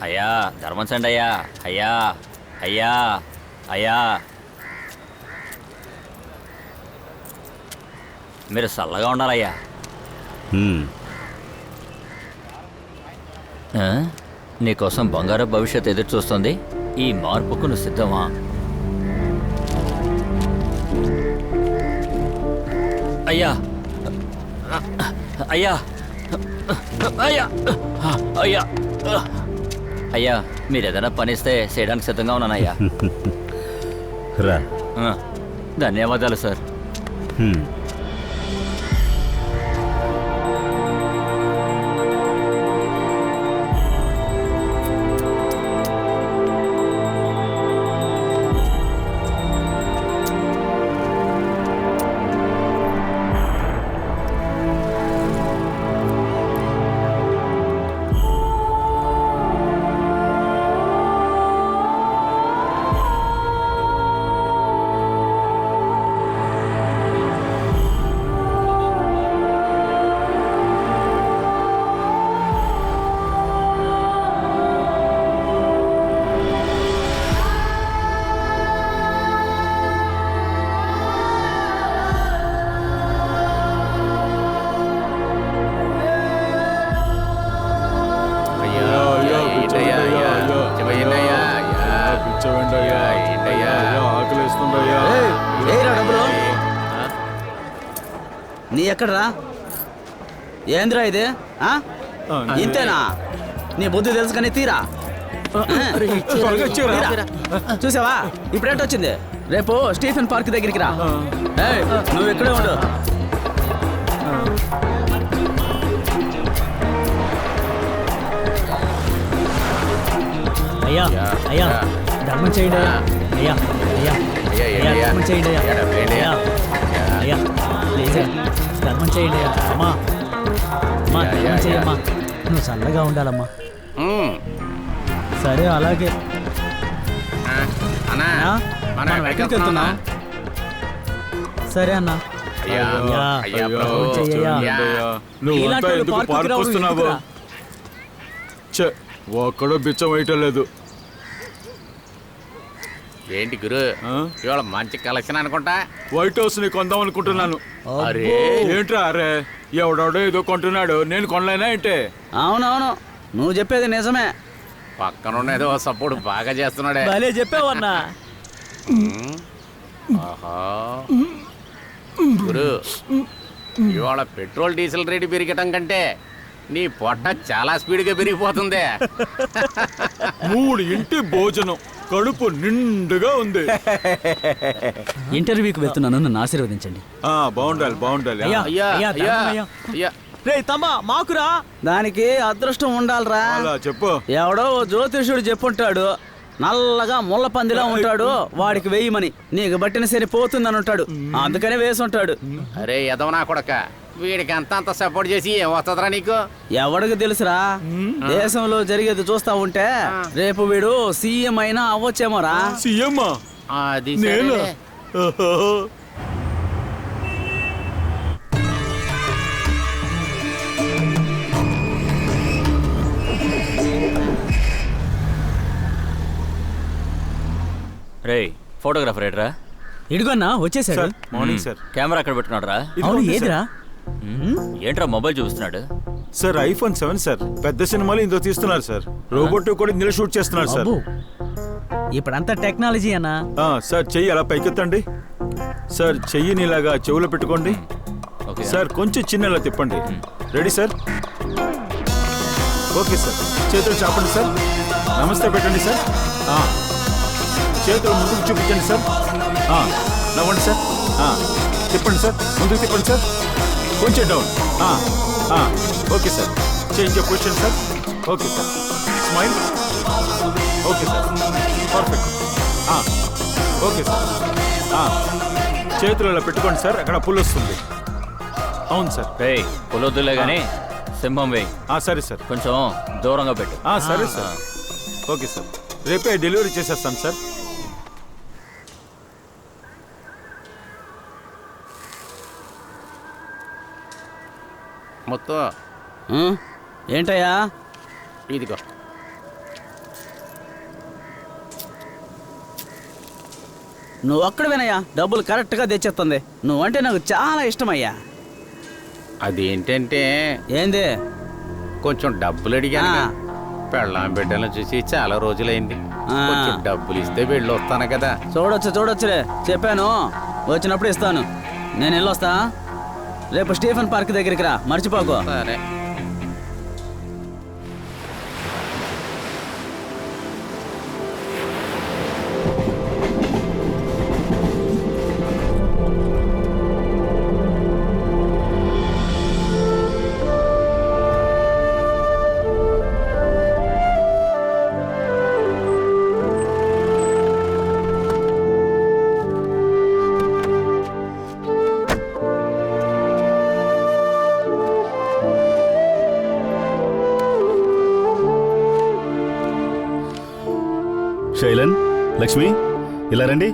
అయ్యా ధర్మంచండి అయ్యా. అయ్యా అయ్యా అయ్యా మీరు చల్లగా ఉండాలయ్యా. నీకోసం బంగారు భవిష్యత్తు ఎదురు చూస్తుంది. ఈ మార్పుకు నువ్వు సిద్ధమా? అయ్యా అయ్యా అయ్యా అయ్యా అయ్యా మీరు ఏదైనా పనిస్తే చేయడానికి సిద్ధంగా ఉన్నానయ్యా. రా. ధన్యవాదాలు సార్. నీ ఎక్కడరా? ఏంద్రా ఇది? ఇంతేనా? నీ బుద్ధి తెలుసు కానీ తీరా. చూసావా ఇప్పుడేంటి వచ్చింది? రేపు స్టీఫెన్ పార్క్ దగ్గరికి రా. నువ్వు ఇక్కడే ఉండు. అయ్యా అయ్యా ధర్మం చేయండి. అయ్యా అయ్యా అయ్యా ధర్మం చేయండి. అయ్యా అయ్యా ప్లీజ్ ధర్మం చేయండి. అమ్మా అమ్మా ధర్మం చేయమ్మా. నువ్వు చల్లగా ఉండాలమ్మా. సరే అలాగే. మనం ఎక్కడికి వెళ్తున్నా? సరే అన్నా. ఒక్కడో బిచ్చం వేయటం లేదు. ఏంటి గురు ఇవాళ మంచి కలెక్షన్ అనుకుంటా. వైట్ హౌస్ ని కొందాం అనుకుంటున్నాను. అరే ఏంట్రా? అరే ఎవడో ఏదో కొంటున్నాడు, నేను కొనలేనా ఏంటే? అవునవును నువ్వు చెప్పేది నిజమే. పక్కన ఏదో సపోర్ట్ బాగా చేస్తున్నాడే. భలే చెప్పావన్నా. గురు ఇవాళ పెట్రోల్ డీజిల్ రేటు పెరిగటం కంటే నీ పొట్ట చాలా స్పీడ్గా పెరిగిపోతుంది. 3 ఇంటి భోజనం కడుపు నిండుగా ఉంది. ఇంటర్వ్యూకి వెళ్తున్నాను, నన్ను ఆశీర్వదించండి. బాగుండాలి బాగుండాలి. రే తమ్మా మాకురా. దానికి అదృష్టం ఉండాలిరా. చెప్పు. ఎవడో జ్యోతిషుడు చెప్పుంటాడు, నల్లగా ముళ్ళ పందిలా ఉంటాడు, వాడికి వేయమని. నీకు బట్టిన సరిపోతుందని ఉంటాడు, అందుకనే వేసి ఉంటాడు. అరే ఎదవనా కొడక, వీడికి అంత సపోర్ట్ చేసి ఏం వస్తుందిరా నీకు? ఎవడికి తెలుసురా? దేశంలో జరిగేది చూస్తా ఉంటే రేపు వీడు సీఎం అయినా అవ్వచ్చేమోరా. సీఎం? అది రే ఫోటోగ్రాఫర్ ఏట్రా? ఇడుగన్నా వచ్చేసాడు. Morning sir. కెమెరా అక్కడ పెట్టుకున్నాడు రా. అవును ఏదిరా? ఏంట్రా మొబైల్ చూపిస్తున్నాడు? Sir iPhone 7 sir. పెద్ద సినిమాలు ఇందులో తీస్తున్నారు సార్. రోబోట్ కూడా ఇందులో షూట్ చేస్తున్నారు సార్. ఇప్పుడంతా టెక్నాలజీ అన్నా. సార్ చెయ్యి అలా పైకెత్తండి. సార్ చెయ్యిని ఇలాగా చెవులో పెట్టుకోండి. సార్ కొంచెం చిన్నలా తిప్పండి. Ready sir? Okay sir. చేతులు చాపండి సార్. నమస్తే పెట్టండి సార్. చేతులు ముందుకు చూపించండి సార్. నవ్వండి సార్. తిప్పండి సార్, ముందుకు తిప్పండి సార్. కొంచెం down. Okay sir. Change position sir. Okay sir. Smile. Okay sir. Perfect. Okay sir. చేతులు ఇలా పెట్టుకోండి సార్, అక్కడ పుల్ వస్తుంది. అవును సార్. రే పులొద్దులే కానీ సింహం వేయి. సరే సార్. కొంచెం దూరంగా పెట్టు. సరే సార్. Okay sir. రేపే డెలివరీ చేసేస్తాను సార్. మొత్తం ఏంటయ్యా? ఇదిగో నువ్వు ఒక్కడవేనయ్యా డబ్బులు కరెక్ట్గా తెచ్చేస్తుంది. నువ్వంటే నాకు చాలా ఇష్టమయ్యా. అదేంటంటే ఏంది? కొంచెం డబ్బులు అడిగాను. ఆ. పెళ్ళాం బిడ్డలను చూసి చాలా రోజులైంది. ఆ. కొంచెం డబ్బులు ఇస్తే వెళ్ళి వస్తాను కదా. చూడొచ్చులే, చెప్పాను వచ్చినప్పుడు ఇస్తాను. నేను వెళ్ళొస్తా. రేపు స్టీఫెన్ పార్క్ దగ్గరికి రా, మర్చిపోకు. సరే. శైలన్, లక్ష్మి, ఇలా రండి.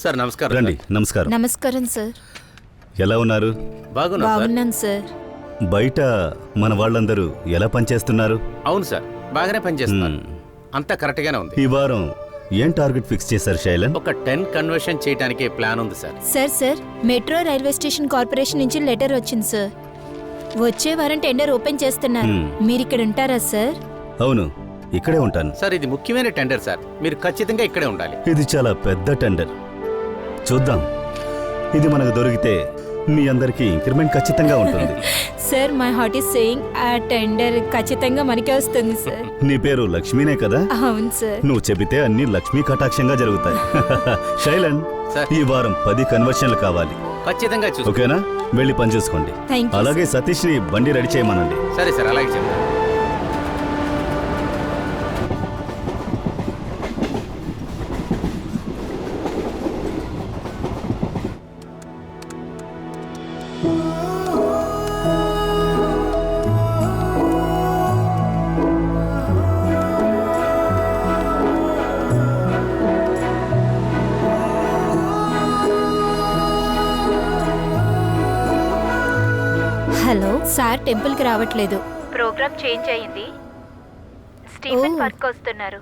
సార్ నమస్కారం. రండి. నమస్కారం. నమస్కారం సార్. ఎలా ఉన్నారు? బాగున్నా సార్. బాగున్నాను సార్. బయట మన వాళ్ళందరూ ఎలా పనిచేస్తున్నారు? అవును సార్, బాగానే పనిచేస్తున్నారు. అంతా కరెక్ట్ గానే ఉంది. ఈ వారం ఏం టార్గెట్ ఫిక్స్ చేశారు శైలన్? ఒక 10 కన్వర్షన్ చేయడానికి ప్లాన్ ఉంది sir. Sir metro railway station corporation నుంచి లెటర్ వచ్చింది సార్. వచ్చే వారం టెండర్ ఓపెన్ చేస్తున్నారు. మీరు ఇక్కడ ఉంటారా సార్? అవును, ఇక్కడే ఉంటాను. సార్ ఇది ముఖ్యమైన టెండర్ సార్, మీరు ఖచ్చితంగా ఇక్కడే ఉండాలి. ఇది చాలా పెద్ద టెండర్. చూద్దాం, ఇది మనకు దొరికితే మీ అందరికీ ఇంక్రిమెంట్ ఖచ్చితంగా ఉంటుంది. Sir my heart is saying ఆ టెండర్ ఖచ్చితంగా మనకే వస్తుంది సార్. నీ పేరు లక్ష్మీనే కదా? అవును సార్. నువ్వు చెబితే అన్ని లక్ష్మీ కటాక్షంగా జరుగుతాయి. శైలన్, సార్. ఈ వారం 10 కన్వర్షన్లు కావాలి. ఖచ్చితంగా చూసుకో. ఓకేనా? వెళ్ళి పని చూసుకోండి. Thank you, అలాగే సతీష్ని బండి రెడీ చేయమనండి. సరే సార్, అలాగే చెప్తాను. హలో సార్, టెంపుల్కి రావట్లేదు. ప్రోగ్రామ్ చేంజ్ అయ్యింది. స్టీఫెన్ పార్క్ వస్తున్నారు.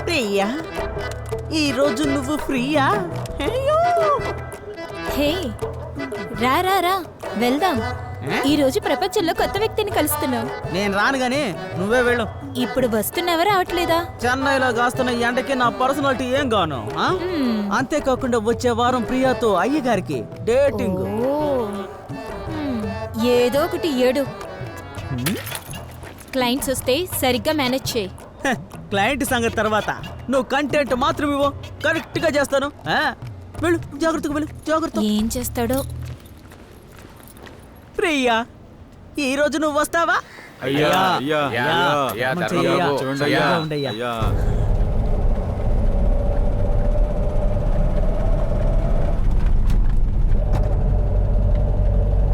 ప్రియా, ఈరోజు నువ్వు ఫ్రీయా? హే రా రా రా వెళ్దాం. ఈ రోజు ప్రపంచంలో కొత్త వ్యక్తిని కలుస్తున్నాం. నేను రాను గాని నువ్వే వెళ్ళు. ఇప్పుడు వస్తున్నావా రావట్లేదా? చెన్నైలో కాస్తున్న ఎండకి నా పర్సనాలిటీ ఏం గాను ఆ? అంతేకాకుండా వచ్చే వారం ప్రియాతో అయ్యగారికి డేటింగ్. ఓ, ఏదో ఒకటి ఏడు. క్లయింట్స్ వస్తే సరిగ్గా మేనేజ్ చేయి. క్లయింట్ సంగతి తర్వాత, నువ్వు కంటెంట్ మాత్రం ఇవ్వు, కరెక్ట్ గా చేస్తాను. వెళ్ళు, జాగ్రత్తగా వెళ్ళు, జాగ్రత్త. ఏం చేస్తాడో. ప్రియా, ఈ రోజు నువ్వు వస్తావా? అయ్యా అయ్యా, అయ్యా, చెయ్యయ్యా. చూడండి అయ్యా. అయ్యా. ఉండయ్యా. అయ్యా.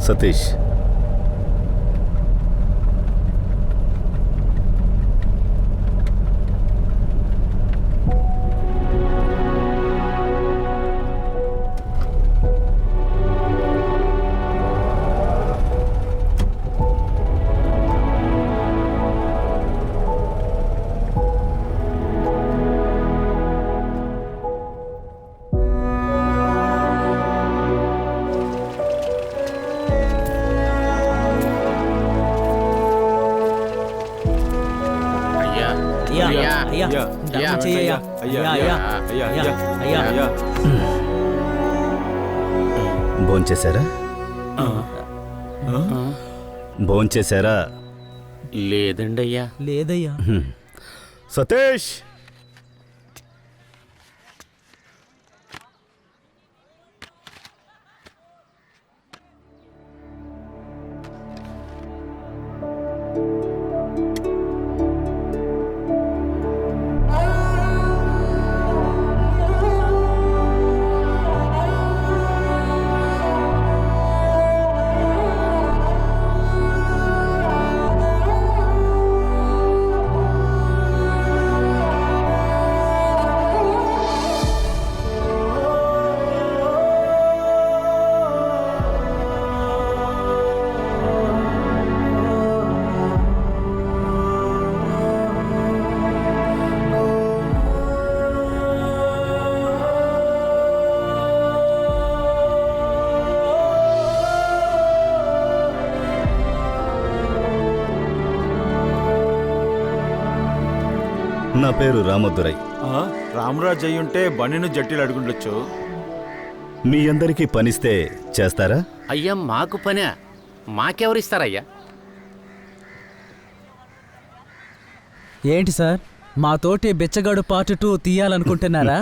సతీష్, అయ్యా, అయ్యా, అయ్యా, ధర్మం చెయ్యయ్యా. అయ్యా, అయ్యా, అయ్యా, అయ్యా, అయ్యా, అయ్యా. అయ్యా. భోంచేశారా? భోంచేశారా? లేదండి అయ్యా. లేదయ్యా. సతీష్, నా పేరు రామదురై. రామరాజ్ అయి ఉంటే బండిని జట్టీలు అడుగుండొచ్చు. మీ అందరికీ పనిస్తే చేస్తారా? అయ్యా మాకు పనే, మాకెవరిస్తారయ్యా? ఏంటి సార్, మా తోటి బిచ్చగాడు పార్ట్ 2 తీయాలనుకుంటున్నారా?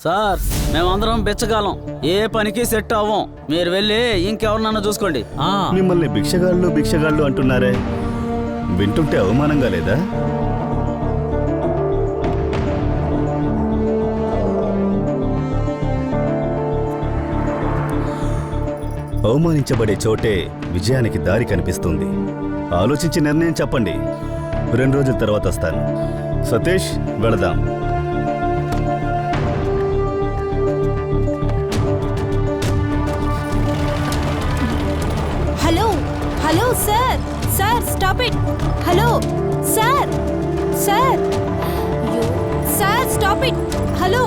సార్ మేమందరం బిచ్చగాలం, ఏ పనికి సెట్ అవ్వం. మీరు వెళ్ళి ఇంకెవరినన్నా చూసుకోండి. ఆ, మిమ్మల్ని భిక్షగాళ్ళు అంటున్నారే, వింటుంటే అవమానంగా లేదా? అవమానించబడే చోటే విజయానికి దారి కనిపిస్తుంది. ఆలోచించి నిర్ణయం చెప్పండి. 2 రోజుల తర్వాత వస్తాను. సతీష్, వెళదాం. Hello hello sir, sir stop it. Hello sir, sir, sir stop it. Hello